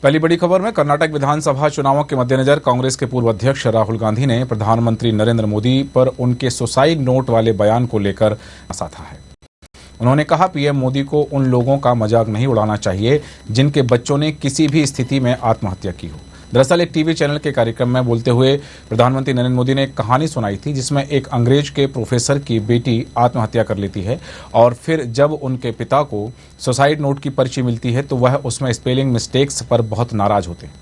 पहली बड़ी खबर में कर्नाटक विधानसभा चुनावों के मद्देनजर कांग्रेस के पूर्व अध्यक्ष राहुल गांधी ने प्रधानमंत्री नरेंद्र मोदी पर उनके सुसाइड नोट वाले बयान को लेकर साधा है। उन्होंने कहा, पीएम मोदी को उन लोगों का मजाक नहीं उड़ाना चाहिए जिनके बच्चों ने किसी भी स्थिति में आत्महत्या की हो। दरअसल एक टीवी चैनल के कार्यक्रम में बोलते हुए प्रधानमंत्री नरेंद्र मोदी ने एक कहानी सुनाई थी जिसमें एक अंग्रेज के प्रोफेसर की बेटी आत्महत्या कर लेती है और फिर जब उनके पिता को सुसाइड नोट की पर्ची मिलती है तो वह उसमें स्पेलिंग मिस्टेक्स पर बहुत नाराज होते हैं।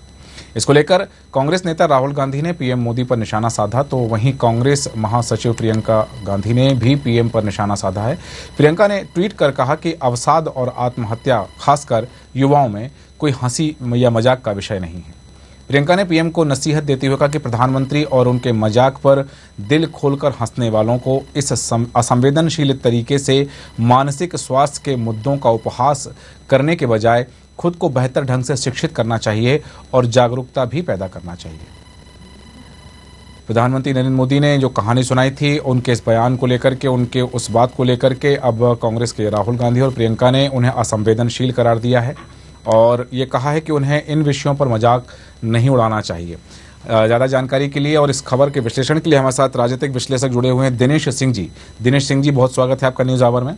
इसको लेकर कांग्रेस नेता राहुल गांधी ने पीएम मोदी पर निशाना साधा, तो वहीं कांग्रेस महासचिव प्रियंका गांधी ने भी पीएम पर निशाना साधा है। प्रियंका ने ट्वीट कर कहा कि अवसाद और आत्महत्या खासकर युवाओं में कोई हंसी या मजाक का विषय नहीं है। प्रियंका ने पीएम को नसीहत देते हुए कहा कि प्रधानमंत्री और उनके मजाक पर दिल खोलकर हंसने वालों को इस असंवेदनशील तरीके से मानसिक स्वास्थ्य के मुद्दों का उपहास करने के बजाय खुद को बेहतर ढंग से शिक्षित करना चाहिए और जागरूकता भी पैदा करना चाहिए। प्रधानमंत्री नरेंद्र मोदी ने जो कहानी सुनाई थी उनके इस बयान को लेकर के, उनके उस बात को लेकर के अब कांग्रेस के राहुल गांधी और प्रियंका ने उन्हें असंवेदनशील करार दिया है और ये कहा है कि उन्हें इन विषयों पर मजाक नहीं उड़ाना चाहिए। ज़्यादा जानकारी के लिए और इस खबर के विश्लेषण के लिए हमारे साथ राजनीतिक विश्लेषक जुड़े हुए हैं दिनेश सिंह जी। दिनेश सिंह जी, बहुत स्वागत है आपका न्यूज़ आवर में।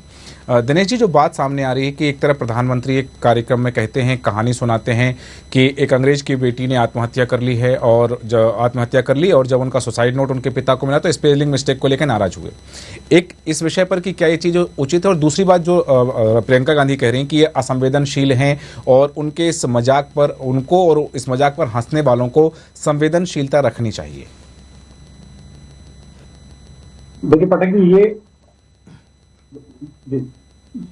दिनेश जी, जो बात सामने आ रही है कि एक तरफ प्रधानमंत्री एक कार्यक्रम में कहते हैं, कहानी सुनाते हैं कि एक अंग्रेज की बेटी ने आत्महत्या कर ली है और जब उनका सुसाइड नोट उनके पिता को मिला तो स्पेलिंग मिस्टेक को लेकर नाराज हुए। एक इस विषय पर कि क्या ये चीज़ उचित है, और दूसरी बात जो प्रियंका गांधी कह रही हैं कि ये असंवेदनशील हैं और उनके इस मजाक पर, उनको और इस मजाक पर हंसने वालों को संवेदनशीलता रखनी चाहिए। देखिए पाठक जी,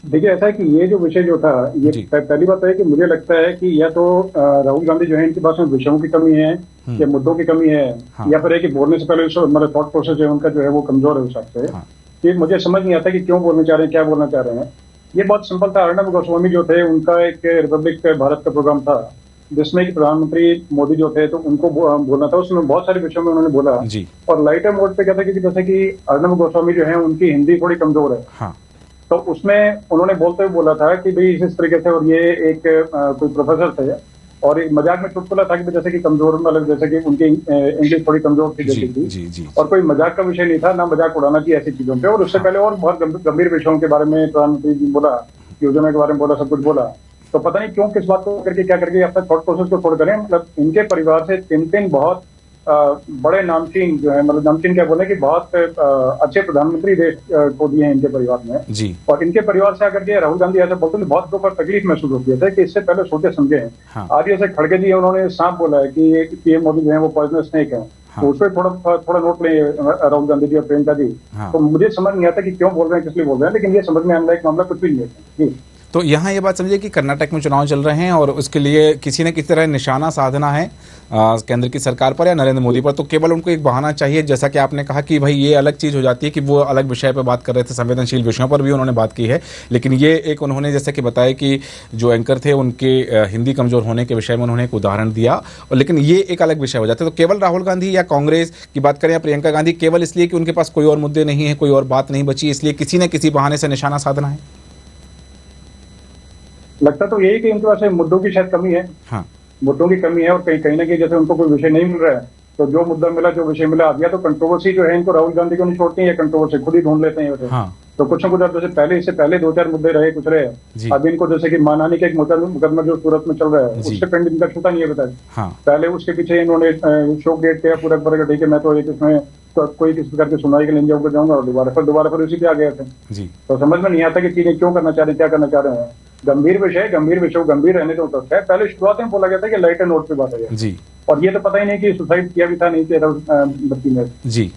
देखिए ऐसा है कि ये जो विषय जो था, ये पहली बात है कि मुझे लगता है कि या तो राहुल गांधी जो है इनके पास में विषयों की कमी है या मुद्दों की कमी है, या फिर है कि बोलने से पहले मतलब थॉट प्रोसेस जो उनका जो है वो कमजोर है उस हिसाब से। कि मुझे समझ नहीं आता कि क्यों बोलना चाह रहे हैं, क्या बोलना चाह रहे हैं। ये बहुत सिंपल था। अर्णब गोस्वामी जो थे उनका एक रिपब्लिक भारत का प्रोग्राम था जिसमें कि प्रधानमंत्री मोदी जो थे तो उनको बोलना था, उसमें बहुत सारे विषयों में उन्होंने बोला और लाइटर मोड पे क्या था कि जैसे कि अर्णब गोस्वामी जो है उनकी हिंदी थोड़ी कमजोर है, तो उसमें उन्होंने बोलते हुए बोला था कि भाई इस तरीके से, और ये एक कोई प्रोफेसर थे और एक मजाक में चुटकुला था कि जैसे कि कमजोर, मतलब जैसे कि उनकी इंग्लिश थोड़ी कमजोर थी जैसे थी, और कोई मजाक का विषय नहीं था, ना मजाक उड़ाना चाहिए ऐसी चीजों पे। और उससे पहले और बहुत गंभीर विषयों के बारे में प्रधानमंत्री जी बोला, योजना के बारे में बोला, सब कुछ बोला। तो पता नहीं क्यों किस बात को करके क्या करके अपने थॉट प्रोसेस को छोड़ करें। मतलब इनके परिवार से तीन बहुत बड़े नामचीन जो है, मतलब नामचीन क्या बोले कि बहुत अच्छे प्रधानमंत्री देश को दिए हैं इनके परिवार में जी। और इनके परिवार से आकर के राहुल गांधी ऐसे बोलते हैं, बहुत लोगों पर तकलीफ महसूस होती है कि इससे पहले सोचे समझे हैं। आज जैसे खड़गे जी उन्होंने सांप बोला है कि पीएम मोदी जो है वो पॉइजनस स्नेक है, तो उस पर थोड़ा नोट ले राहुल गांधी जी और प्रियंका जी। तो मुझे समझ नहीं आता कि क्यों बोल रहे हैं, किस लिए बोल रहे हैं, लेकिन ये समझ में आने लायक मामला कुछ भी नहीं है जी। तो यहाँ ये बात समझिए कि कर्नाटक में चुनाव चल रहे हैं और उसके लिए किसी न किसी तरह निशाना साधना है केंद्र की सरकार पर या नरेंद्र मोदी पर, तो केवल उनको एक बहाना चाहिए। जैसा कि आपने कहा कि भाई ये अलग चीज़ हो जाती है कि वो अलग विषय पर बात कर रहे थे, संवेदनशील विषयों पर भी उन्होंने बात की है, लेकिन ये एक उन्होंने जैसे कि बताया कि जो एंकर थे उनके हिंदी कमजोर होने के विषय में उन्होंने एक उदाहरण दिया, और लेकिन ये एक अलग विषय हो जाता है। तो केवल राहुल गांधी या कांग्रेस की बात करें या प्रियंका गांधी, केवल इसलिए कि उनके पास कोई और मुद्दे नहीं है, कोई और बात नहीं बची, इसलिए किसी न किसी बहाने से निशाना साधना है। लगता तो यही कि इनके पास मुद्दों की शायद कमी है, मुद्दों की कमी है, और कहीं ना कहीं जैसे उनको कोई विषय नहीं मिल रहा है, तो जो मुद्दा मिला, जो विषय मिला, अब या तो कंट्रोवर्सी जो है इनको राहुल गांधी को नहीं छोड़ती है, या कंट्रोवर्सी खुद ही ढूंढ लेते हैं। तो कुछ न कुछ जैसे पहले, इससे पहले 2-4 मुद्दे रहे, कुछ रहे। अब इनको जैसे कि मानहानि का एक मुकदमा जो सूरत में चल रहा है, उससे पेंड इनका छूटा नहीं है बताया। पहले उसके पीछे इन्होंने शो गेट किया पूरा पूरा, ठीक है मैं तो एक इसमें तो कोई किस प्रकार की सुनवाई के लिए जाऊंगा, और दोबारा फिर उसी पे आ गए थे। तो समझ में नहीं आता कि चीजें क्यों करना चाह रहे हैं, क्या करना चाह रहे हैं। गंभीर विषय गंभीर रहने तो है। पहले शुरुआत में बोला गया था कि लाइटर नोट पे बात है जी, और ये तो पता ही नहीं कि सुसाइड किया भी था, नहीं किया था बच्ची ने जी।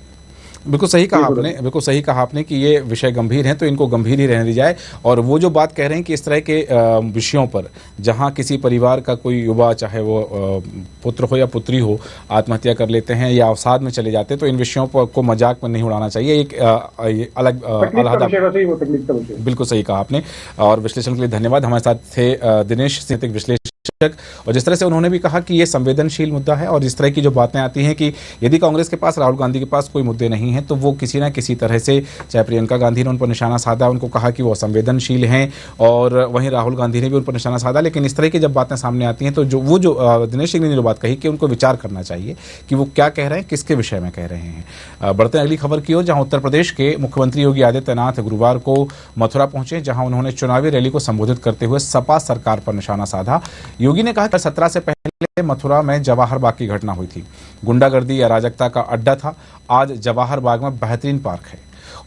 बिल्कुल सही कहा आपने कि ये विषय गंभीर हैं तो इनको गंभीर ही रहने दी जाए। और वो जो बात कह रहे हैं कि इस तरह के विषयों पर जहां किसी परिवार का कोई युवा, चाहे वो पुत्र हो या पुत्री हो, आत्महत्या कर लेते हैं या अवसाद में चले जाते हैं, तो इन विषयों को मजाक में नहीं उड़ाना चाहिए। एक अलग बिल्कुल सही कहा आपने, और विश्लेषण के लिए धन्यवाद। हमारे साथ थे दिनेश सिंह, विश्लेषक। और जिस तरह से उन्होंने भी कहा कि ये संवेदनशील मुद्दा है और जिस तरह की जो बातें आती हैं कि यदि कांग्रेस के पास, राहुल गांधी के पास कोई मुद्दे नहीं हैं तो वो किसी ना किसी तरह से, चाहे प्रियंका गांधी ने उन पर निशाना साधा, उनको कहा कि वो संवेदनशील हैं, और वहीं राहुल गांधी ने भी उन पर निशाना साधा, लेकिन इस तरह की जब बातें सामने आती हैं तो जो दिनेश सिंह ने जो बात कही कि उनको विचार करना चाहिए कि वो क्या कह रहे हैं, किसके विषय में कह रहे हैं। बढ़ते हैं अगली खबर की ओर, जहां उत्तर प्रदेश के मुख्यमंत्री योगी आदित्यनाथ गुरुवार को मथुरा पहुंचे, जहां उन्होंने चुनावी रैली को संबोधित करते हुए सपा सरकार पर निशाना साधा। योगी ने कहा कि 17 से पहले मथुरा में जवाहर बाग की घटना हुई थी, गुंडागर्दी या अराजकता का अड्डा था। आज जवाहर बाग में बेहतरीन पार्क है।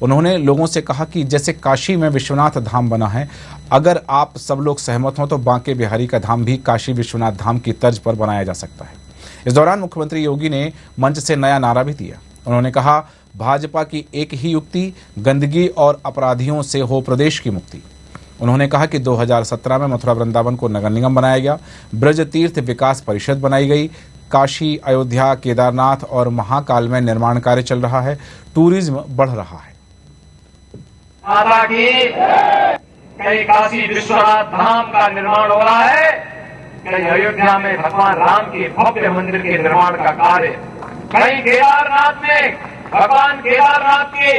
उन्होंने लोगों से कहा कि जैसे काशी में विश्वनाथ धाम बना है, अगर आप सब लोग सहमत हों तो बांके बिहारी का धाम भी काशी विश्वनाथ धाम की तर्ज पर बनाया जा सकता है। इस दौरान मुख्यमंत्री योगी ने मंच से नया नारा भी दिया। उन्होंने कहा, भाजपा की एक ही युक्ति, गंदगी और अपराधियों से हो प्रदेश की मुक्ति। उन्होंने कहा कि 2017 में मथुरा वृंदावन को नगर निगम बनाया गया, ब्रज तीर्थ विकास परिषद बनाई गई, काशी, अयोध्या, केदारनाथ और महाकाल में निर्माण कार्य चल रहा है, टूरिज्म बढ़ रहा है। माता की कहीं काशी विश्वनाथ धाम का निर्माण हो रहा है, कहीं अयोध्या में भगवान राम के भव्य मंदिर के निर्माण का कार्य, कहीं केदारनाथ में भगवान केदारनाथ के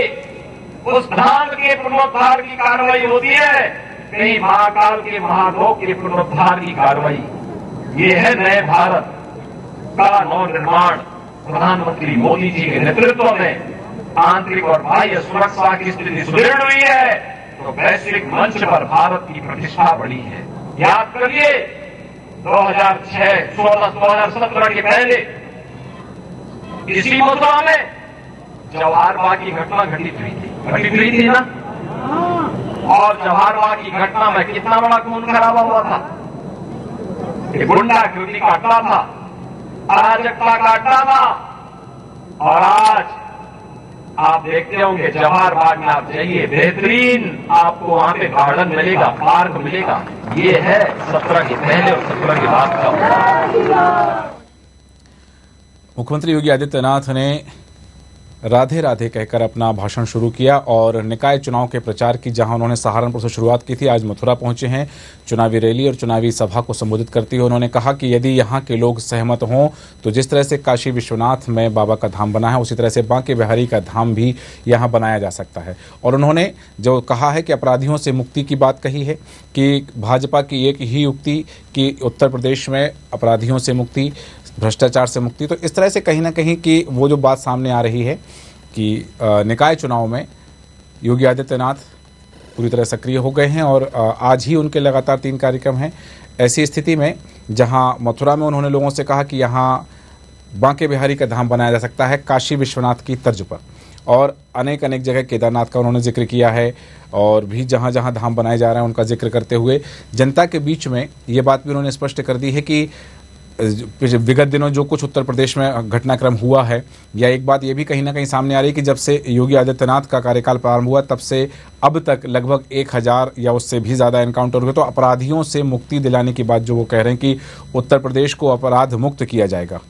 उस धाम के पुनरुद्धार की कार्रवाई होती है, कहीं महाकाल के महालोक के पुनरुद्धार की कार्रवाई। ये है नए भारत का नव निर्माण प्रधानमंत्री मोदी जी के नेतृत्व में। आंतरिक और बाह्य सुरक्षा की स्थिति सुदृढ़ हुई है तो वैश्विक मंच पर भारत की प्रतिष्ठा बढ़ी है। याद करिए 2006, 2017 के पहले इसी मथुरा में जवाहर बाग की घटना घटित हुई थी ना, और जवाहर बाग की घटना में कितना बड़ा खून खराबा हुआ था। ये गुंडागर्दी का अड्डा था, अराजकता का अड्डा था, और आज आप देखते होंगे जवाहर बाग में आप जाइए, बेहतरीन आपको वहां पे गार्डन मिलेगा, पार्क मिलेगा। ये है 17 के पहले और 17 के बाद का। मुख्यमंत्री योगी आदित्यनाथ ने राधे राधे कहकर अपना भाषण शुरू किया और निकाय चुनाव के प्रचार की, जहां उन्होंने सहारनपुर से शुरुआत की थी, आज मथुरा पहुंचे हैं। चुनावी रैली और चुनावी सभा को संबोधित करते हुए उन्होंने कहा कि यदि यहां के लोग सहमत हों तो जिस तरह से काशी विश्वनाथ में बाबा का धाम बना है, उसी तरह से बांके बिहारी का धाम भी यहां बनाया जा सकता है। और उन्होंने जो कहा है कि अपराधियों से मुक्ति की बात कही है कि भाजपा की एक ही युक्ति कि उत्तर प्रदेश में अपराधियों से मुक्ति, भ्रष्टाचार से मुक्ति। तो इस तरह से कहीं ना कहीं कि वो जो बात सामने आ रही है कि निकाय चुनाव में योगी आदित्यनाथ पूरी तरह सक्रिय हो गए हैं और आज ही उनके लगातार 3 कार्यक्रम हैं। ऐसी स्थिति में जहां मथुरा में उन्होंने लोगों से कहा कि यहां बांके बिहारी का धाम बनाया जा सकता है काशी विश्वनाथ की तर्ज पर, और अनेक जगह केदारनाथ का उन्होंने जिक्र किया है, और भी जहां जहां धाम बनाए जा रहे हैं उनका जिक्र करते हुए जनता के बीच में ये बात भी उन्होंने स्पष्ट कर दी है कि विगत दिनों जो कुछ उत्तर प्रदेश में घटनाक्रम हुआ है, या एक बात ये भी कहीं ना कहीं सामने आ रही है कि जब से योगी आदित्यनाथ का कार्यकाल प्रारंभ हुआ तब से अब तक लगभग 1000 या उससे भी ज़्यादा एनकाउंटर हुए। तो अपराधियों से मुक्ति दिलाने की बात जो वो कह रहे हैं कि उत्तर प्रदेश को अपराध मुक्त किया जाएगा।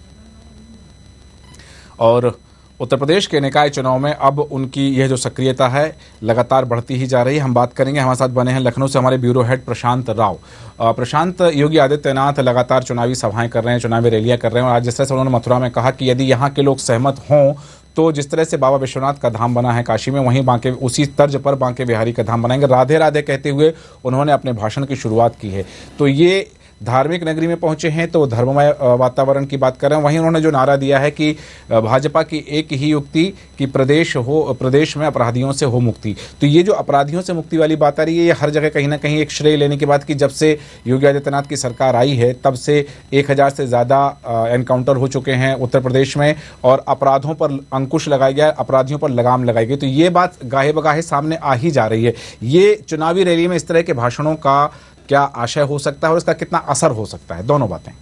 और उत्तर प्रदेश के निकाय चुनाव में अब उनकी यह जो सक्रियता है लगातार बढ़ती ही जा रही है। हम बात करेंगे, हमारे साथ बने हैं लखनऊ से हमारे ब्यूरो हेड प्रशांत राव। प्रशांत, योगी आदित्यनाथ लगातार चुनावी सभाएं कर रहे हैं, चुनावी रैलियां कर रहे हैं, और आज जिस तरह से उन्होंने मथुरा में कहा कि यदि यहाँ के लोग सहमत हों तो जिस तरह से बाबा विश्वनाथ का धाम बना है काशी में, वहीं बांके उसी तर्ज पर बांके बिहारी का धाम बनाएंगे। राधे राधे कहते हुए उन्होंने अपने भाषण की शुरुआत की है। तो ये धार्मिक नगरी में पहुंचे हैं तो धर्ममय वातावरण की बात कर रहे हैं। वहीं उन्होंने जो नारा दिया है कि भाजपा की एक ही युक्ति कि प्रदेश में अपराधियों से हो मुक्ति। तो ये जो अपराधियों से मुक्ति वाली बात आ रही है, ये हर जगह कहीं ना कहीं एक श्रेय लेने की बात की जब से योगी आदित्यनाथ की सरकार आई है तब से 1000 से ज़्यादा एनकाउंटर हो चुके हैं उत्तर प्रदेश में, और अपराधों पर अंकुश लगाया गया, अपराधियों पर लगाम लगाई गई। तो ये बात गाहे बगाहे सामने आ ही जा रही है। ये चुनावी रैली में इस तरह के भाषणों का क्या आशय हो सकता है और इसका कितना असर हो सकता है, दोनों बातें?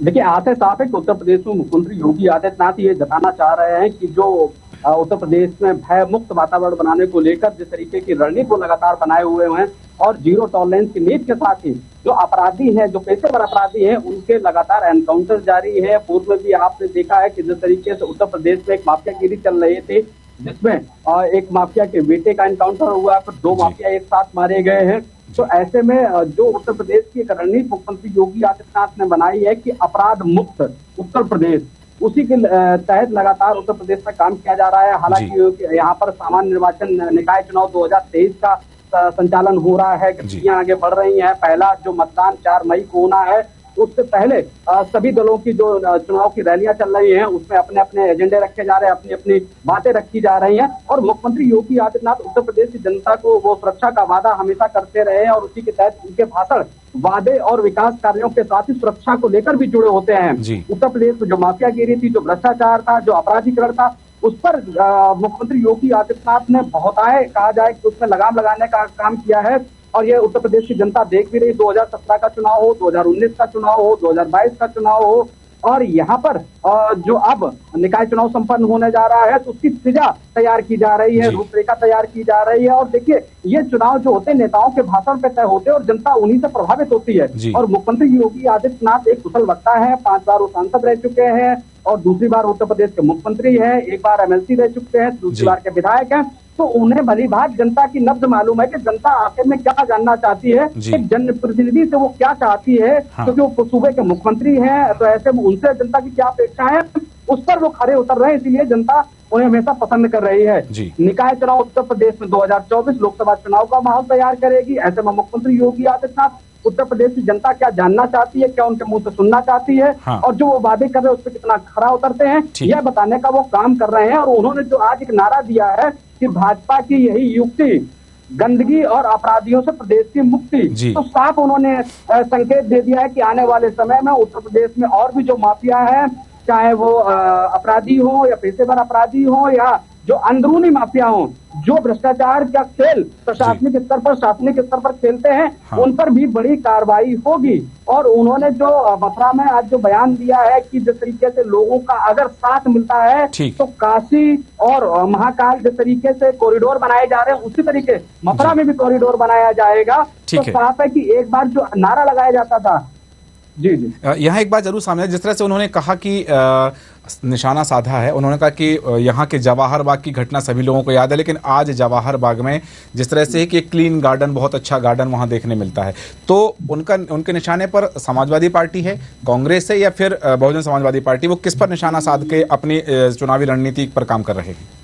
देखिए, आशय साफ है कि उत्तर प्रदेश में मुख्यमंत्री योगी आदित्यनाथ ये जताना चाह रहे हैं कि जो उत्तर प्रदेश में भय मुक्त वातावरण बनाने को लेकर जिस तरीके की रणनीति को लगातार बनाए हुए हैं, और जीरो टॉलरेंस की नीति के साथ ही जो अपराधी हैं, जो पेशेवर अपराधी हैं, उनके लगातार एनकाउंटर जारी है। पूर्व में भी आपने देखा है कि जिस तरीके से उत्तर प्रदेश में एक माफियागिरी चल रही थी, जिसमें एक माफिया के बेटे का एनकाउंटर हुआ, फिर 2 माफिया एक साथ मारे गए हैं। तो ऐसे में जो उत्तर प्रदेश की एक रणनीति मुख्यमंत्री योगी आदित्यनाथ ने बनाई है कि अपराध मुक्त उत्तर प्रदेश, उसी के तहत लगातार उत्तर प्रदेश में काम किया जा रहा है। हालांकि यहाँ पर सामान्य निर्वाचन निकाय चुनाव 2023 का संचालन हो रहा है, गतिविधियां आगे बढ़ रही हैं। पहला जो मतदान 4 मई को होना है, उससे पहले सभी दलों की जो चुनाव की रैलियां चल रही हैं, उसमें अपने अपने एजेंडे रखे जा रहे हैं, अपनी अपनी बातें रखी जा रही हैं। और मुख्यमंत्री योगी आदित्यनाथ उत्तर प्रदेश की जनता को वो सुरक्षा का वादा हमेशा करते रहे हैं और उसी के तहत उनके भाषण वादे और विकास कार्यों के साथ ही सुरक्षा को लेकर भी जुड़े होते हैं। उत्तर प्रदेश में जो माफियागिरी थी, जो भ्रष्टाचार था, जो अपराधीकरण था, उस पर मुख्यमंत्री योगी आदित्यनाथ ने बहुतायत कहा जाए कि उसमें लगाम लगाने का काम किया है। और ये उत्तर प्रदेश की जनता देख भी रही, 2017 का चुनाव हो, 2019 का चुनाव हो, 2022 का चुनाव हो, और यहाँ पर जो अब निकाय चुनाव संपन्न होने जा रहा है, तो उसकी फिजा तैयार की जा रही है, रूपरेखा तैयार की जा रही है। और देखिए, ये चुनाव जो होते हैं नेताओं के भाषण पे तय होते हैं और जनता उन्हीं से प्रभावित होती है। और मुख्यमंत्री योगी आदित्यनाथ एक कुशल वक्ता है, 5 बार वो सांसद रह चुके हैं और दूसरी बार उत्तर प्रदेश के मुख्यमंत्री हैं, 1 बार MLC रह चुके हैं, दूसरी बार के विधायक हैं। तो उन्हें भली भात जनता की नब्ज मालूम है कि जनता आखिर में क्या जानना चाहती है, एक जनप्रतिनिधि से वो क्या चाहती है। क्योंकि वो सूबे के मुख्यमंत्री हैं, तो ऐसे में उनसे जनता की क्या अपेक्षा है, उस पर वो खड़े उतर रहे हैं। इसीलिए जनता उन्हें हमेशा पसंद कर रही है। निकाय चुनाव उत्तर प्रदेश में 2024 लोकसभा चुनाव का माहौल तैयार करेगी। ऐसे में मुख्यमंत्री योगी आदित्यनाथ उत्तर प्रदेश की जनता क्या जानना चाहती है, क्या उनके मुंह से सुनना चाहती है, और जो वो वादे कर रहे हैं उस पर कितना खरा उतरते हैं, यह बताने का वो काम कर रहे हैं। और उन्होंने जो आज एक नारा दिया है कि भाजपा की यही युक्ति, गंदगी और अपराधियों से प्रदेश की मुक्ति, तो साफ उन्होंने संकेत दे दिया है कि आने वाले समय में उत्तर प्रदेश में और भी जो माफिया है, चाहे वो अपराधी हो या पेशेवर अपराधी हो या जो अंदरूनी माफिया हो, जो भ्रष्टाचार का खेल प्रशासनिक स्तर पर, शासनिक स्तर पर खेलते हैं, उन पर भी बड़ी कार्रवाई होगी। और उन्होंने जो मथुरा में आज जो बयान दिया है कि जिस तरीके से लोगों का अगर साथ मिलता है तो काशी और महाकाल जिस तरीके से कॉरिडोर बनाए जा रहे हैं, उसी तरीके मथुरा में भी कॉरिडोर बनाया जाएगा। तो साफ है कि एक बार जो नारा लगाया जाता था, जी यहाँ एक बात जरूर सामने, जिस तरह से उन्होंने कहा कि निशाना साधा है, उन्होंने कहा कि यहाँ के जवाहर बाग की घटना सभी लोगों को याद है, लेकिन आज जवाहर बाग में जिस तरह से कि क्लीन गार्डन, बहुत अच्छा गार्डन वहाँ देखने मिलता है, तो उनके निशाने पर समाजवादी पार्टी है, कांग्रेस है, या फिर बहुजन समाजवादी पार्टी, वो किस पर निशाना साध के अपनी चुनावी रणनीति पर काम कर रहे हैं?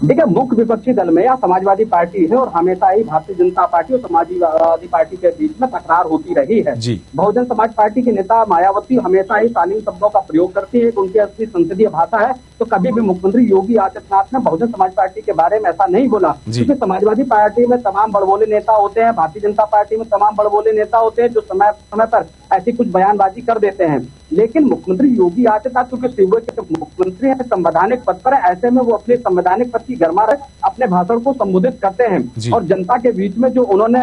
देखिए, मुख्य विपक्षी दल में या समाजवादी पार्टी है और हमेशा ही भारतीय जनता पार्टी और समाजवादी पार्टी के बीच में तकरार होती रही है। बहुजन समाज पार्टी के नेता मायावती हमेशा ही शालीन शब्दों का प्रयोग करती है, उनकी असली संसदीय भाषा है। तो कभी भी मुख्यमंत्री योगी आदित्यनाथ ने बहुजन समाज पार्टी के बारे में ऐसा नहीं बोला, क्योंकि समाजवादी पार्टी में तमाम बड़बोले नेता होते हैं, भारतीय जनता पार्टी में तमाम बड़बोले नेता होते हैं जो समय समय पर ऐसी कुछ बयानबाजी कर देते हैं। लेकिन मुख्यमंत्री योगी आदित्यनाथ क्योंकि सूबे के मुख्यमंत्री है, संवैधानिक पद पर है, ऐसे में वो अपने संवैधानिक पद की गर्मा रख अपने भाषण को संबोधित करते हैं। और जनता के बीच में जो उन्होंने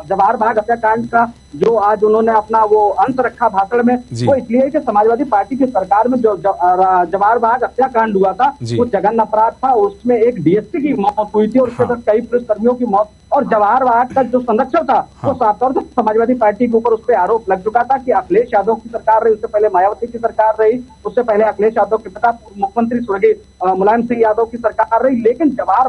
जवाहर बाग हत्याकांड का जो आज उन्होंने अपना वो अंश रखा भाषण में, वो इसलिए कि समाजवादी पार्टी की सरकार में जो जवाहर बाग हत्याकांड हुआ था, वो जघन्य अपराध था। उसमें एक DSP की मौत हुई थी और उसके साथ कई पुलिस कर्मियों की मौत, और जवाहर बाग का जो संरक्षक था वो साफ तौर से समाजवादी पार्टी के ऊपर उस पर आरोप लग चुका था कि अखिलेश यादव की सरकार रही, उससे पहले मायावती की सरकार रही, उससे पहले अखिलेश यादव के पिता मुख्यमंत्री स्वर्गीय मुलायम सिंह यादव की सरकार रही। लेकिन जवाहर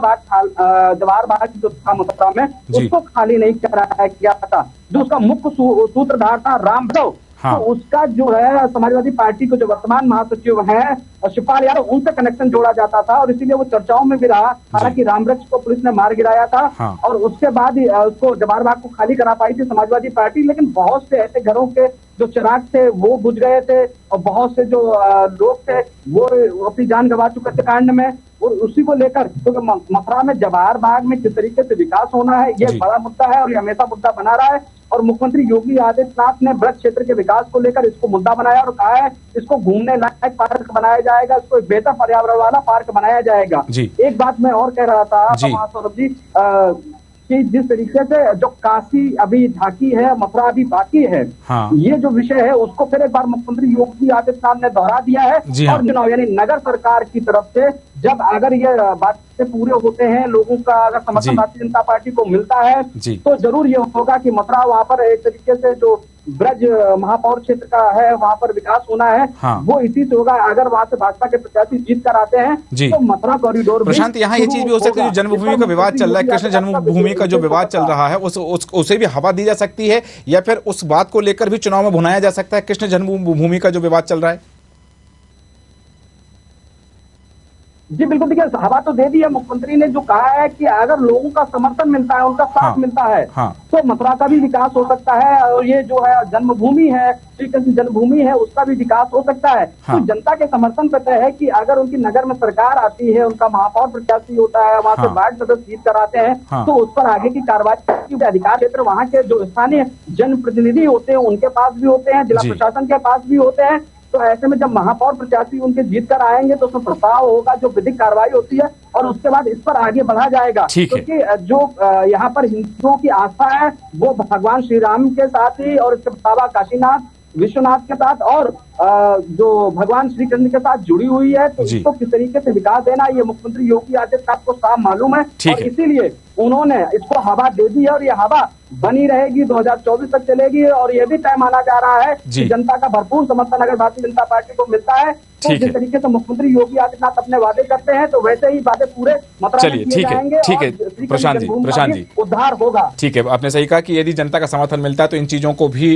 बाग जो था मथुरा में, उसको खाली नहीं किया था। जो उसका मुख्य सूत्रधार था राम भद्र, तो उसका जो है समाजवादी पार्टी को जो वर्तमान महासचिव हैं शिवपाल यादव, उनसे कनेक्शन जोड़ा जाता था और इसीलिए वो चर्चाओं में भी रहा। हालांकि रामवृक्ष को पुलिस ने मार गिराया था और उसके बाद उसको जवाहर बाग को खाली करा पाई थी समाजवादी पार्टी। लेकिन बहुत से ऐसे घरों के जो चिराग थे वो बुझ गए थे और बहुत से जो लोग थे वो अपनी जान गंवा चुके थे कांड में। और उसी को लेकर क्योंकि मथुरा में जवाहर बाग में किस तरीके से विकास होना है, ये बड़ा मुद्दा है और ये हमेशा मुद्दा बना रहा है। और मुख्यमंत्री योगी आदित्यनाथ ने ब्रज क्षेत्र के विकास को लेकर इसको मुद्दा बनाया और कहा है इसको घूमने लायक पार्क बनाया जाएगा, इसको एक बेहतर पर्यावरण वाला पार्क बनाया जाएगा। एक बात मैं और कह रहा था सौरभ जी, कि जिस तरीके से जो काशी अभी झांकी है, मथुरा अभी बाकी है, ये जो विषय है उसको फिर एक बार मुख्यमंत्री योगी आदित्यनाथ ने दोहरा दिया है। और चुनाव यानी नगर सरकार की तरफ से जब अगर ये बातें पूरे होते हैं, लोगों का अगर समर्थन भारतीय जनता पार्टी को मिलता है, तो जरूर ये होगा कि मथुरा वहां पर एक तरीके से जो ब्रज महापौर क्षेत्र का है, वहाँ पर विकास होना है, वो इसी से होगा। अगर वहाँ से भाजपा के प्रत्याशी जीत कर आते हैं तो मथुरा कॉरिडोर प्रशांत, यहाँ ये चीज भी हो सकती है, जो जन्मभूमि का विवाद चल रहा है, कृष्ण जन्मभूमि का जो विवाद चल रहा है, उसे भी हवा दी जा सकती है, या फिर उस बात को लेकर भी चुनाव में भुनाया जा सकता है, कृष्ण जन्मभूमि का जो विवाद चल रहा है? जी बिल्कुल, देखिए हवा तो दे दी है। मुख्यमंत्री ने जो कहा है कि अगर लोगों का समर्थन मिलता है, उनका साथ मिलता है, तो मथुरा का भी विकास हो सकता है, और ये जो है जन्मभूमि है, श्री कृष्ण जन्मभूमि है, उसका भी विकास हो सकता है। तो जनता के समर्थन पे तय है कि अगर उनकी नगर में सरकार आती है, उनका महापौर प्रत्याशी होता है, वहाँ से वार्ड सदस्य जीत कराते हैं, तो उस पर आगे की कार्रवाई अधिकार क्षेत्र वहाँ के जो स्थानीय जनप्रतिनिधि होते हैं उनके पास भी होते हैं, जिला प्रशासन के पास भी होते हैं। तो ऐसे में जब महापौर प्रत्याशी उनके जीत कर आएंगे तो उसमें प्रस्ताव होगा, जो विधिक कार्रवाई होती है, और उसके बाद इस पर आगे बढ़ा जाएगा। क्योंकि जो यहाँ पर हिंदुओं की आस्था है वो भगवान श्री राम के साथ ही, और इसके बाबा काशीनाथ विश्वनाथ के साथ, और जो भगवान श्री कृष्ण के साथ जुड़ी हुई है, तो इसको किस तरीके से विकास देना, ये मुख्यमंत्री योगी आदित्यनाथ को साफ मालूम है, और इसीलिए उन्होंने इसको हवा दे दी है, और ये हवा बनी रहेगी, 2024 तक चलेगी। और ये भी तय माना जा रहा है कि जनता का भरपूर समर्थन अगर भारतीय जनता पार्टी को मिलता है, तो जिस तरीके से मुख्यमंत्री योगी आदित्यनाथ अपने वादे करते हैं, तो वैसे ही वादे पूरे मथुरा में किए जाएंगे। ठीक है प्रशांत जी, उद्धार होगा। ठीक है, आपने सही कहा कि यदि जनता का समर्थन मिलता है तो इन चीजों को भी,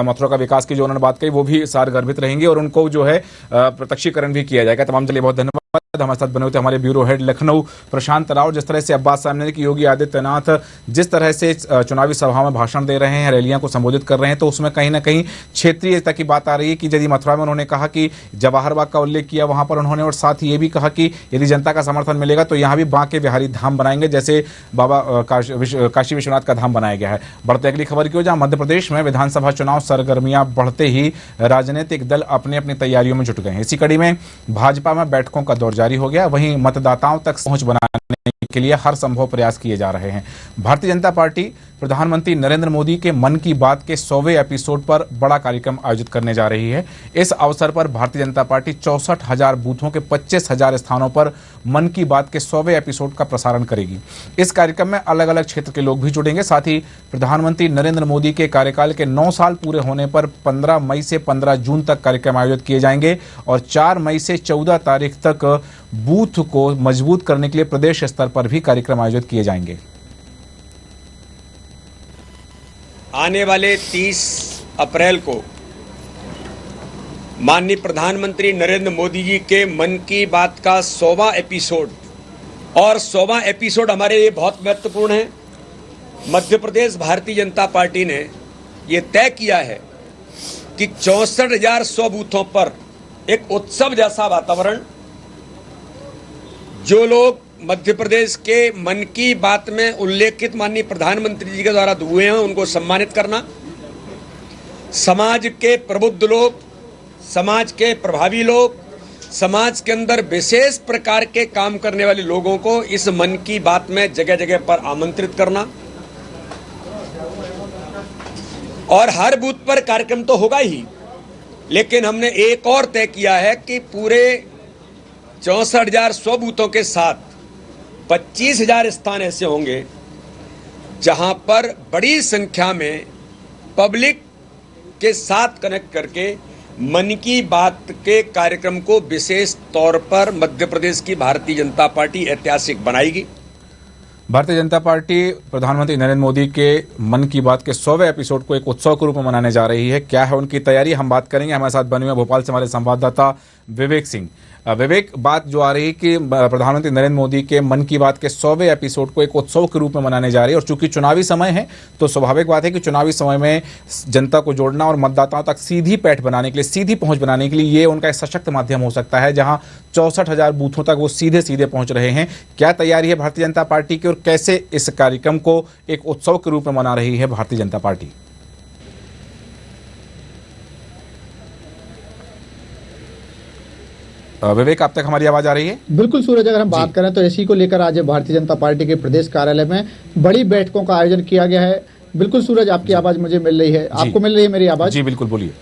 मथुरा का विकास की जो उन्होंने बात कही, वो भी सारगर्भित रहेंगी, और उनको जो है प्रत्यक्षीकरण भी किया जाएगा। तमाम चलिए बहुत धन्यवाद। हमारे साथ बने होते हमारे ब्यूरो हेड लखनऊ प्रशांत राव। जिस तरह से अब बात सामने कि योगी आदित्यनाथ जिस तरह से चुनावी सभा में भाषण दे रहे हैं, रैलियां को संबोधित कर रहे हैं, तो उसमें कहीं ना कहीं क्षेत्रीयता की बात आ रही है कि यदि मथुरा में उन्होंने कहा कि जवाहर बाग का उल्लेख किया वहां पर उन्होंने, और साथ ही ये भी कहा कि यदि जनता का समर्थन मिलेगा तो यहाँ भी बांके बिहारी धाम बनाएंगे, जैसे बाबा काशी विश्वनाथ का धाम बनाया गया है। बढ़ते अगली खबर की ओर, जहां मध्य प्रदेश में विधानसभा चुनाव सरगर्मियां बढ़ते ही राजनीतिक दल अपनी अपनी तैयारियों में जुट गए हैं। इसी कड़ी में भाजपा में बैठकों का दौर जारी हो गया, वहीं मतदाताओं तक पहुंच बनाने के लिए हर संभव प्रयास किए जा रहे हैं। भारतीय जनता पार्टी प्रधानमंत्री नरेंद्र मोदी के मन की बात के 100वें एपिसोड पर बड़ा कार्यक्रम आयोजित करने जा रही है। इस अवसर पर भारतीय जनता पार्टी 64,000 बूथों के 25,000 स्थानों पर मन की बात के 100वें एपिसोड का प्रसारण करेगी। इस कार्यक्रम में अलग अलग क्षेत्र के लोग भी जुड़ेंगे। साथ ही प्रधानमंत्री नरेंद्र मोदी के कार्यकाल के 9 साल पूरे होने पर 15 मई से 15 जून तक कार्यक्रम आयोजित किए जाएंगे, और 4 मई से 14 तारीख तक बूथ को मजबूत करने के लिए प्रदेश स्तर पर भी कार्यक्रम आयोजित किए जाएंगे। आने वाले 30 अप्रैल को माननीय प्रधानमंत्री नरेंद्र मोदी जी के मन की बात का 100वां एपिसोड, और 100वां एपिसोड हमारे लिए बहुत महत्वपूर्ण है। मध्य प्रदेश भारतीय जनता पार्टी ने ये तय किया है कि 64,100 बूथों पर एक उत्सव जैसा वातावरण, जो लोग मध्य प्रदेश के मन की बात में उल्लेखित माननीय प्रधानमंत्री जी के द्वारा हुए हैं, उनको सम्मानित करना, समाज के प्रबुद्ध लोग, समाज के प्रभावी लोग, समाज के अंदर विशेष प्रकार के काम करने वाले लोगों को इस मन की बात में जगह जगह पर आमंत्रित करना, और हर बूथ पर कार्यक्रम तो होगा ही, लेकिन हमने एक और तय किया है कि पूरे 64,100 बूथों के साथ 25,000 स्थान ऐसे होंगे जहां पर बड़ी संख्या में पब्लिक के साथ कनेक्ट करके मन की बात के कार्यक्रम को विशेष तौर पर मध्य प्रदेश की भारतीय जनता पार्टी ऐतिहासिक बनाएगी। भारतीय जनता पार्टी प्रधानमंत्री नरेंद्र मोदी के मन की बात के 100वें एपिसोड को एक उत्सव के रूप में मनाने जा रही है। क्या है उनकी तैयारी, हम बात करेंगे। हमारे साथ बने हुए भोपाल से हमारे संवाददाता विवेक सिंह। विवेक, बात जो आ रही है कि प्रधानमंत्री नरेंद्र मोदी के मन की बात के 100वें एपिसोड को एक उत्सव के रूप में मनाने जा रही है, और चूंकि चुनावी समय है तो स्वाभाविक बात है कि चुनावी समय में जनता को जोड़ना और मतदाताओं तक सीधी पैठ बनाने के लिए, सीधी पहुंच बनाने के लिए ये उनका एक सशक्त माध्यम हो सकता है, जहां 64,000 बूथों तक वो सीधे सीधे पहुंच रहे हैं। क्या तैयारी है भारतीय जनता पार्टी की, और कैसे इस कार्यक्रम को एक उत्सव के रूप में मना रही है भारतीय जनता पार्टी? विवेक, आप तक हमारी आवाज आ रही है? बिल्कुल सूरज, अगर हम बात करें तो इसी को लेकर आज भारतीय जनता पार्टी के प्रदेश कार्यालय में बड़ी बैठकों का आयोजन किया गया है। बिल्कुल सूरज, आपकी आवाज मुझे मिल रही है, आपको मिल रही है मेरी आवाज? जी बिल्कुल, बोलिए।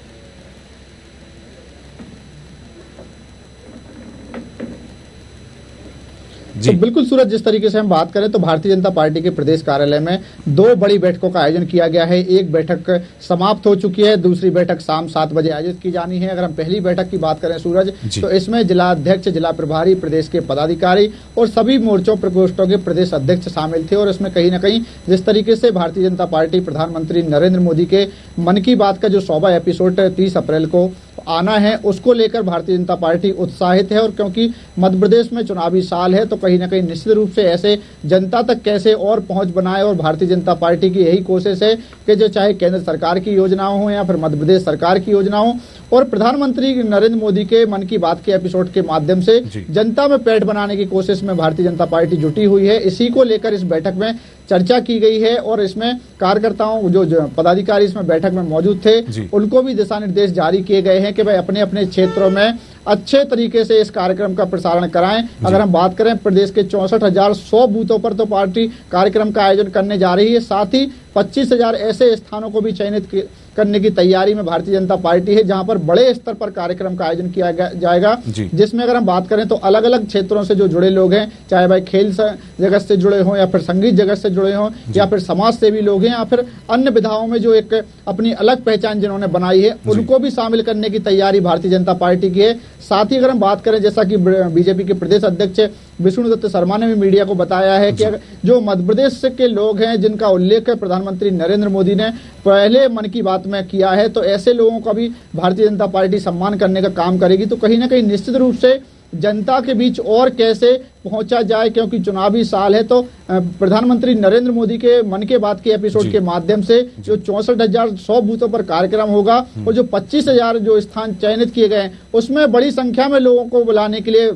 तो बिल्कुल सूरज, जिस तरीके से हम बात करें तो भारतीय जनता पार्टी के प्रदेश कार्यालय में 2 बड़ी बैठकों का आयोजन किया गया है। एक बैठक समाप्त हो चुकी है, दूसरी बैठक शाम 7 बजे आयोजित की जानी है। अगर हम पहली बैठक की बात करें सूरज, तो इसमें जिला अध्यक्ष, जिला प्रभारी, प्रदेश के पदाधिकारी और सभी मोर्चों प्रकोष्ठों के प्रदेश अध्यक्ष शामिल थे। और इसमें कहीं ना कहीं जिस तरीके से भारतीय जनता पार्टी प्रधानमंत्री नरेंद्र मोदी के मन की बात का जो 100वां एपिसोड 30 अप्रैल को आना है, उसको लेकर भारतीय जनता पार्टी उत्साहित है। और क्योंकि मध्य प्रदेश में चुनावी साल है, तो कहीं ना कहीं निश्चित रूप से ऐसे जनता तक कैसे और पहुंच बनाए। और भारतीय जनता पार्टी की यही कोशिश है कि जो चाहे केंद्र सरकार की योजनाओं हो या फिर मध्य प्रदेश सरकार की योजना हो, और प्रधानमंत्री नरेंद्र मोदी के मन की बात के एपिसोड के माध्यम से जनता में पेट बनाने की कोशिश में भारतीय जनता पार्टी जुटी हुई है। इसी को लेकर इस बैठक में चर्चा की गई है। और इसमें कार्यकर्ताओं, जो पदाधिकारी इसमें बैठक में मौजूद थे, उनको भी दिशा निर्देश जारी किए गए हैं कि भाई अपने अपने क्षेत्रों में अच्छे तरीके से इस कार्यक्रम का प्रसारण कराएं। अगर हम बात करें प्रदेश के 64,100 बूथों पर तो पार्टी कार्यक्रम का आयोजन करने जा रही है। साथ ही 25,000 ऐसे स्थानों को भी चयनित करने की तैयारी में भारतीय जनता पार्टी है, जहां पर बड़े स्तर पर कार्यक्रम का आयोजन किया जाएगा। जिसमें अगर हम बात करें तो अलग अलग क्षेत्रों से जो जुड़े लोग हैं, चाहे भाई खेल जगत से जुड़े हों या फिर संगीत जगत से जुड़े हों या फिर समाज सेवी लोग हैं या फिर अन्य विधाओं में जो एक अपनी अलग पहचान जिन्होंने बनाई है, उनको भी शामिल करने की तैयारी भारतीय जनता पार्टी की है। साथ ही अगर हम बात करें, जैसा कि बीजेपी के प्रदेश अध्यक्ष विष्णुदत्त शर्मा ने भी मीडिया को बताया है कि जो मध्य प्रदेश के लोग हैं जिनका उल्लेख प्रधानमंत्री नरेंद्र मोदी ने पहले मन की बात में किया है, तो ऐसे लोगों का भी भारतीय जनता पार्टी सम्मान करने का काम करेगी। तो कहीं ना कहीं निश्चित रूप से जनता के बीच और कैसे पहुंचा जाए, क्योंकि चुनावी साल है, तो प्रधानमंत्री नरेंद्र मोदी के मन के बात के एपिसोड के माध्यम से जो 64,100 बूथों पर कार्यक्रम होगा और जो 25,000 जो स्थान चयनित किए गए हैं, उसमें बड़ी संख्या में लोगों को बुलाने के लिए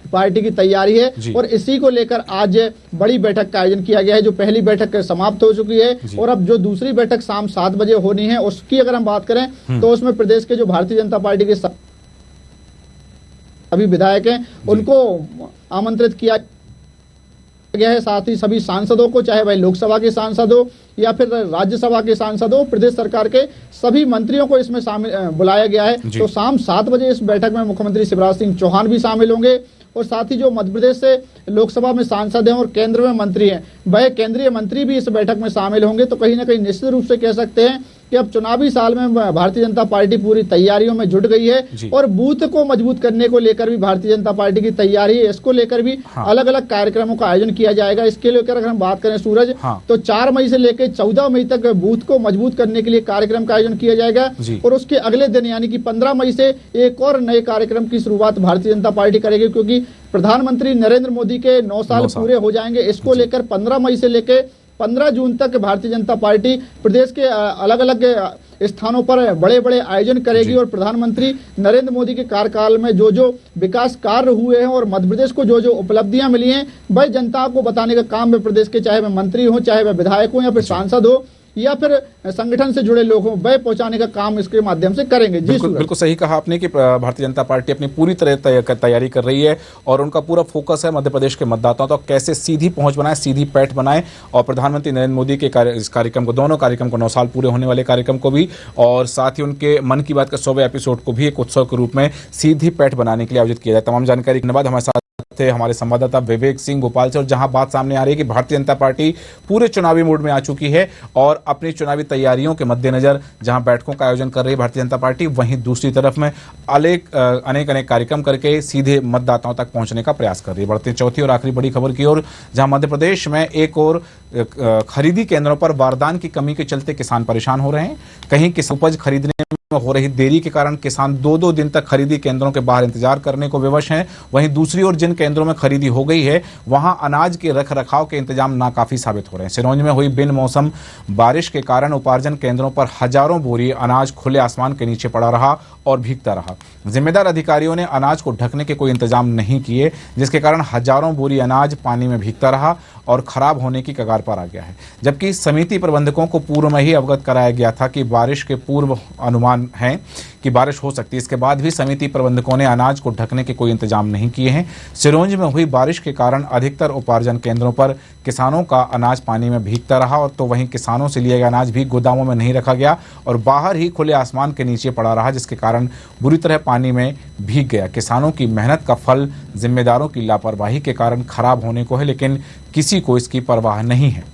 पार्टी की तैयारी है। और इसी को लेकर आज बड़ी बैठक का आयोजन किया गया है। जो पहली बैठक समाप्त हो चुकी है और अब जो दूसरी बैठक शाम 7 बजे होनी है, उसकी अगर हम बात करें तो उसमें प्रदेश के जो भारतीय जनता पार्टी के सभी विधायक हैं, उनको आमंत्रित किया गया है। साथ ही सभी सांसदों को, चाहे भाई लोकसभा के सांसद हो या फिर राज्यसभा के सांसद हो, प्रदेश सरकार के सभी मंत्रियों को इसमें शामिल बुलाया गया है। तो शाम 7 बजे इस बैठक में मुख्यमंत्री शिवराज सिंह चौहान भी शामिल होंगे। और साथ ही जो मध्य प्रदेश से लोकसभा में सांसद हैं और केंद्र में मंत्री हैं, वह केंद्रीय मंत्री भी इस बैठक में शामिल होंगे। तो कहीं ना कहीं निश्चित रूप से कह सकते हैं कि अब चुनावी साल में भारतीय जनता पार्टी पूरी तैयारियों में जुट गई है। और बूथ को मजबूत करने को लेकर भी भारतीय जनता पार्टी की तैयारी है। इसको लेकर भी अलग अलग कार्यक्रमों का आयोजन किया जाएगा। इसके लेकर अगर हम बात करें सूरज, तो 4 मई से लेकर 14 मई तक बूथ को मजबूत करने के लिए कार्यक्रम का आयोजन किया जाएगा। और उसके अगले दिन यानी कि 15 मई से एक और नए कार्यक्रम की शुरुआत भारतीय जनता पार्टी करेगी, क्योंकि प्रधानमंत्री नरेंद्र मोदी के 9 साल पूरे हो जाएंगे। इसको लेकर 15 मई से लेकर 15 जून तक भारतीय जनता पार्टी प्रदेश के अलग अलग स्थानों पर बड़े बड़े आयोजन करेगी। और प्रधानमंत्री नरेंद्र मोदी के कार्यकाल में जो जो विकास कार्य हुए हैं और मध्य प्रदेश को जो जो उपलब्धियां मिली हैं, वह जनता को बताने का काम में प्रदेश के, चाहे वह मंत्री हो, चाहे वह विधायक हो या फिर सांसद हो या फिर संगठन से जुड़े लोग हों, वह पहुंचाने का काम इसके माध्यम से करेंगे। जी बिल्कुल सही कहा आपने कि भारतीय जनता पार्टी अपनी पूरी तरह तैयारी कर रही है और उनका पूरा फोकस है मध्य प्रदेश के मतदाताओं तक कैसे सीधी पहुंच बनाए, सीधी पैठ बनाए। और प्रधानमंत्री नरेंद्र मोदी के इस कार्यक्रम को, दोनों कार्यक्रम को, 9 साल पूरे होने वाले कार्यक्रम को भी और साथ ही उनके मन की बात का 100वें एपिसोड को भी एक उत्सव के रूप में सीधी पैठ बनाने के लिए आयोजित किया जाए। तमाम जानकारी के बाद हमारे साथ थे हमारे संवाददाता विवेक सिंह भोपाल से। और जहां बात सामने आ रही है कि भारतीय जनता पार्टी पूरे चुनावी मूड में आ चुकी है और अपनी चुनावी तैयारियों के मद्देनजर जहां बैठकों का आयोजन कर रही है भारतीय जनता पार्टी, वहीं दूसरी तरफ में अनेक कार्यक्रम करके सीधे मतदाताओं तक पहुंचने का प्रयास कर रही है। बढ़ते चौथी और आखिरी बड़ी खबर की ओर, जहां मध्य प्रदेश में एक और खरीदी केंद्रों पर बारदान की कमी के चलते किसान परेशान हो रहे हैं। कहीं उपज खरीदने में हो रही देरी के कारण किसान 2-2 दिन तक खरीदी केंद्रों के बाहर इंतजार करने को विवश हैं। वहीं दूसरी ओर जिन केंद्रों में खरीदी हो गई है, वहां अनाज के रखरखाव के इंतजाम नाकाफी साबित हो रहे हैं। सिरोंज में हुई बिन मौसम बारिश के कारण उपार्जन केंद्रों पर हजारों बोरी अनाज खुले आसमान के नीचे पड़ा रहा और भीगता रहा। जिम्मेदार अधिकारियों ने अनाज को ढकने के कोई इंतजाम नहीं किए, जिसके कारण हजारों बोरी अनाज पानी में भीगता रहा और खराब होने की कगार पर आ गया है। जबकि समिति प्रबंधकों को पूर्व में ही अवगत कराया गया था कि बारिश के पूर्व अनुमान है कि बारिश हो सकती है। इसके बाद भी समिति प्रबंधकों ने अनाज को ढकने के कोई इंतजाम नहीं किए हैं। सिरोंज में हुई बारिश के कारण अधिकतर उपार्जन केंद्रों पर किसानों का अनाज पानी में भीगता रहा, और तो वहीं किसानों से लिया गया अनाज भी गोदामों में नहीं रखा गया और बाहर ही खुले आसमान के नीचे पड़ा रहा, जिसके कारण बुरी तरह पानी में भीग गया। किसानों की मेहनत का फल जिम्मेदारों की लापरवाही के कारण खराब होने को है, लेकिन किसी को इसकी परवाह नहीं है।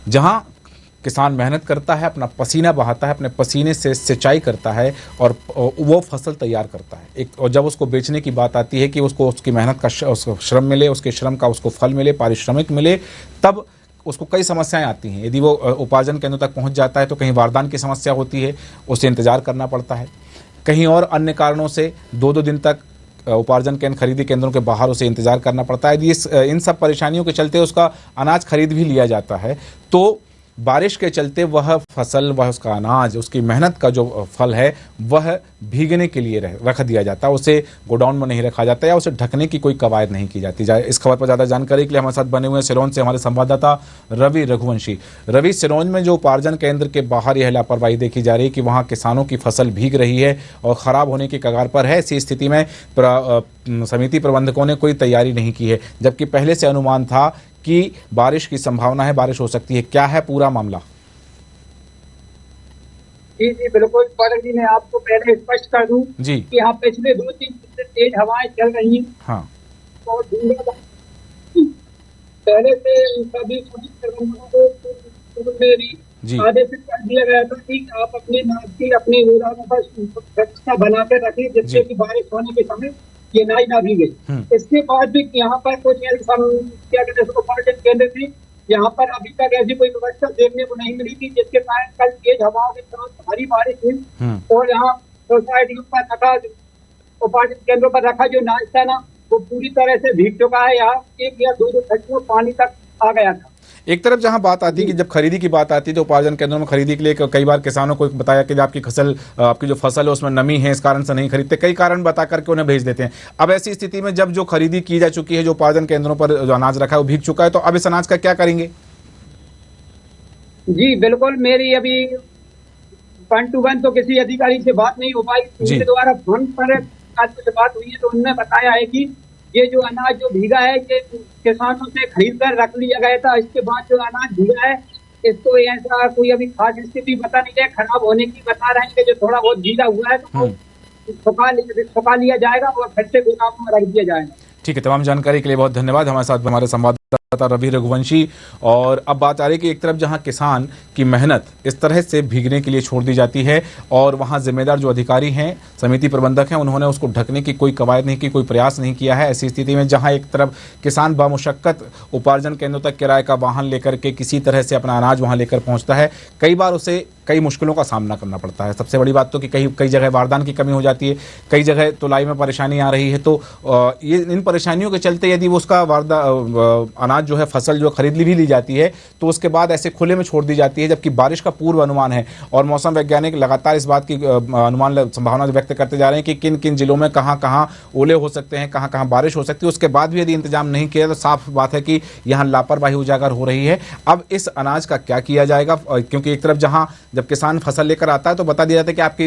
जहां किसान मेहनत करता है, अपना पसीना बहाता है, अपने पसीने से सिंचाई करता है और वो फसल तैयार करता है, और जब उसको बेचने की बात आती है कि उसको उसकी मेहनत का श्रम मिले, उसके श्रम का उसको फल मिले, पारिश्रमिक मिले, तब उसको कई समस्याएं आती हैं। यदि वो उपार्जन केंद्रों तक पहुंच जाता है तो कहीं बारदान की समस्या होती है, उसे इंतजार करना पड़ता है। कहीं और अन्य कारणों से 2-2 दिन तक उपार्जन केंद्र खरीदी केंद्रों के बाहर उसे इंतजार करना पड़ता है। यदि इन सब परेशानियों के चलते उसका अनाज खरीद भी लिया जाता है तो बारिश के चलते वह फसल, वह उसका अनाज, उसकी मेहनत का जो फल है वह भीगने के लिए रख दिया जाता है, उसे गोडाउन में नहीं रखा जाता या उसे ढकने की कोई कवायद नहीं की जाती। इस खबर पर ज़्यादा जानकारी के लिए हमारे साथ बने हुए सिरोंज से हमारे संवाददाता रवि रघुवंशी। रवि, सिरोंज में जो उपार्जन केंद्र के बाहर यह लापरवाही देखी जा रही है कि वहाँ किसानों की फसल भीग रही है और ख़राब होने की कगार पर है, ऐसी स्थिति में समिति प्रबंधकों ने कोई तैयारी नहीं की है, जबकि पहले से अनुमान था कि बारिश की संभावना है, बारिश हो सकती है। क्या है पूरा मामला? जी बिल्कुल पाठक जी, मैं आपको पहले स्पष्ट कर दूं जी कि यहाँ पिछले 2-3 दिन से तेज हवाएं चल रही हैं। हाँ, और पहले से सभी प्रबंधकों को मेरी आदेशित कर दिया गया था कि आप अपने नाज अपने गोदामों पर स्वच्छता बनाकर रखें, जिससे कि बारिश होने के समय ये नाई ना भीगे। इसके बाद भी यहाँ पर कुछ क्या कहते हैं उपार्जन केंद्र थे, यहाँ पर अभी तक ऐसी कोई व्यवस्था देखने को नहीं मिली थी, जिसके कारण कल तेज हवाओं के साथ भारी बारिश हुई और यहाँ सोसाइटियों पर रखा, उपार्जन केंद्रों पर रखा जो नाज था ना, वो पूरी तरह से भीग चुका है। यहाँ 1 या 2 फुट पानी तक आ गया था। एक तरफ जहां बात आती है कि जब खरीदी की बात आती है तो उपार्जन केंद्रों में खरीदी के लिए कई बार किसानों को बताया कि आपकी जो फसल है उसमें नमी है, इस कारण से नहीं खरीदते, कई कारण बता करके उन्हें भेज देते हैं। अब ऐसी स्थिति में जब जो खरीदी की जा चुकी है, जो उपार्जन केंद्रों पर जो अनाज रखा है वो भीग चुका है, तो अब इस अनाज का क्या करेंगे? जी बिल्कुल, मेरी अभी 1 to 1 तो किसी अधिकारी से बात नहीं हो पाई, उनके द्वारा फोन पर आज कुछ बात हुई है तो उन्होंने बताया है कि ये जो अनाज जो भीगा है ये किसानों से खरीद कर रख लिया गया था। इसके बाद जो अनाज भीगा है इसको ऐसा कोई अभी खास स्थिति बता नहीं है, खराब होने की बता रहे हैं कि जो थोड़ा बहुत भीगा हुआ है तो सुखा लिया जाएगा और फिर से गोदाम में रख दिया जाएगा। ठीक है, तमाम जानकारी के लिए बहुत धन्यवाद। हमारे साथ हमारे संवाददाता रवि रघुवंशी। और अब बात आ रही है कि एक तरफ जहां किसान की मेहनत इस तरह से भीगने के लिए छोड़ दी जाती है और वहां जिम्मेदार जो अधिकारी हैं, समिति प्रबंधक हैं, उन्होंने उसको ढकने की कोई कवायद नहीं की, कोई प्रयास नहीं किया है। ऐसी स्थिति में जहां एक तरफ किसान बामुशक्कत उपार्जन केंद्रों तक किराए का वाहन लेकर के किसी तरह से अपना अनाज वहां लेकर पहुंचता है, कई बार उसे कई मुश्किलों का सामना करना पड़ता है। सबसे बड़ी बात तो कि कई जगह बारदान की कमी हो जाती है, कई जगह तुलाई में परेशानी आ रही है। तो ये इन परेशानियों के चलते यदि वो उसका अनाज जो है, फसल जो खरीद भी ली जाती है तो उसके बाद ऐसे खुले में छोड़ दी जाती है, जबकि बारिश का पूर्व अनुमान है। और मौसम वैज्ञानिक लगातार इस बात की अनुमान संभावना व्यक्त करते जा रहे हैं कि किन किन जिलों में कहाँ कहाँ ओले हो सकते हैं, कहाँ कहाँ बारिश हो सकती है। उसके बाद भी यदि इंतजाम नहीं किया तो साफ बात है कि यहाँ लापरवाही उजागर हो रही है। अब इस अनाज का क्या किया जाएगा, क्योंकि एक तरफ जहाँ जब किसान फसल लेकर आता है तो बता दिया जाता है कि आपकी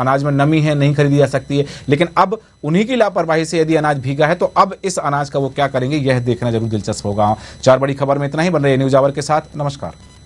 अनाज में नमी है, नहीं खरीदी जा सकती है, लेकिन अब उन्हीं की लापरवाही से यदि अनाज भीगा है तो अब इस अनाज का वो क्या करेंगे, यह देखना जरूर दिलचस्प होगा। 4 बड़ी खबर में इतना ही। बन रही है न्यूज़ आवर के साथ। नमस्कार।